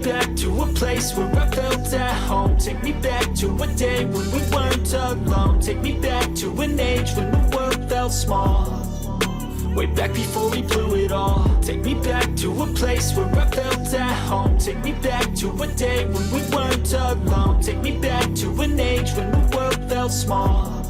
back to a place where I felt at home. Take me back to a day when we weren't alone. Take me back to an age when the world felt small. Way back before we blew it all. Take me back to a place where I felt at home. Take me back to a day when we weren't alone. Take me back to an age when the world felt small.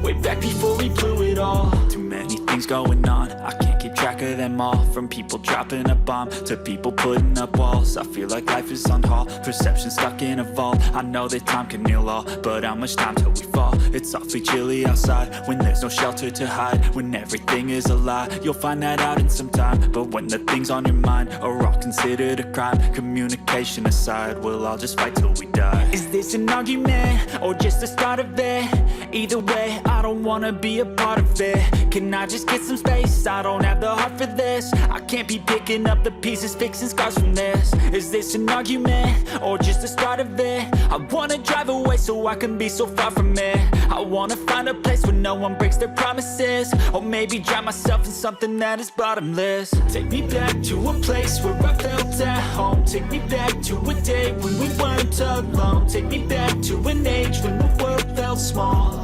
Way back before we blew it all. Too many things going on, I can't keep track of them all. From people dropping a bomb to people putting up walls. I feel like life is on hold, perception stuck in a vault. I know that time can heal all, but how much time till we fall? It's awfully chilly outside when there's no shelter to hide. When everything is a lie, you'll find that out in some time. But when the things on your mind are all considered a crime, communication aside, we'll all just fight till we die. Is this an argument or just the start of it? Either way, I don't wanna be a part of it. Can I just get some space? I don't have the heart for this. I can't be picking up the pieces, fixing scars from this. Is this an argument or just the start of it? I wanna drive away so I can be so far from it. I wanna find a place where no one breaks their promises. Or maybe drown myself in something that is bottomless. Take me back to a place where I felt at home. Take me back to a day when we weren't alone. Take me back to an age when the world felt small.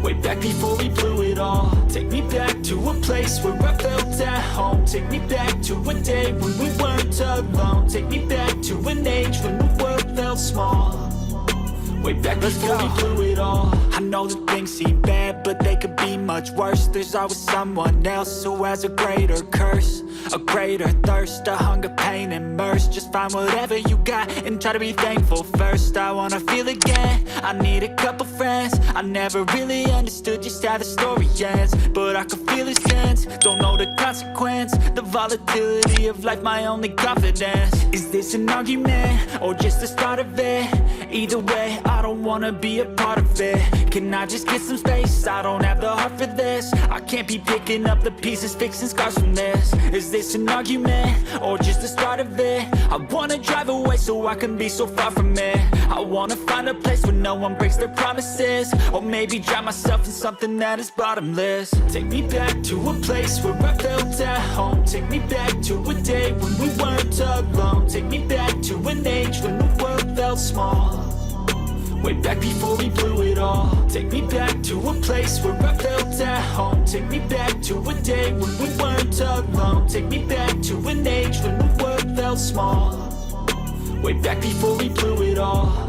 Way back before we blew it all. Take me back to a place where I felt at home. Take me back to a day when we weren't alone. Take me back to an age when the world felt small. Way back before we blew it all. I know that things seem bad, but they could be much worse. There's always someone else who has a greater curse, a greater thirst, a hunger, pain, and mercy. Just find whatever you got and try to be thankful first. I wanna feel again, I need a couple friends. I never really understood just how the story ends, but I can feel its sense. Don't know the consequence, the volatility of life, my only confidence. Is this an argument or just the start of it? Either way, I don't wanna be a part of it. Can I just get some space? I don't have the heart for this. I can't be picking up the pieces, fixing scars from this. Is this an argument or just the start of it? I wanna drive away so I can be so far from it. I wanna find a place where no one breaks their promises. Or maybe drown myself in something that is bottomless. Take me back to a place where I felt at home. Take me back to a day when we weren't alone. Take me back to an age when the world felt small. Way back before we blew it all. Take me back to a place where I felt at home. Take me back to a day when we weren't alone. Take me back to an age when the world felt small. Way back before we blew it all.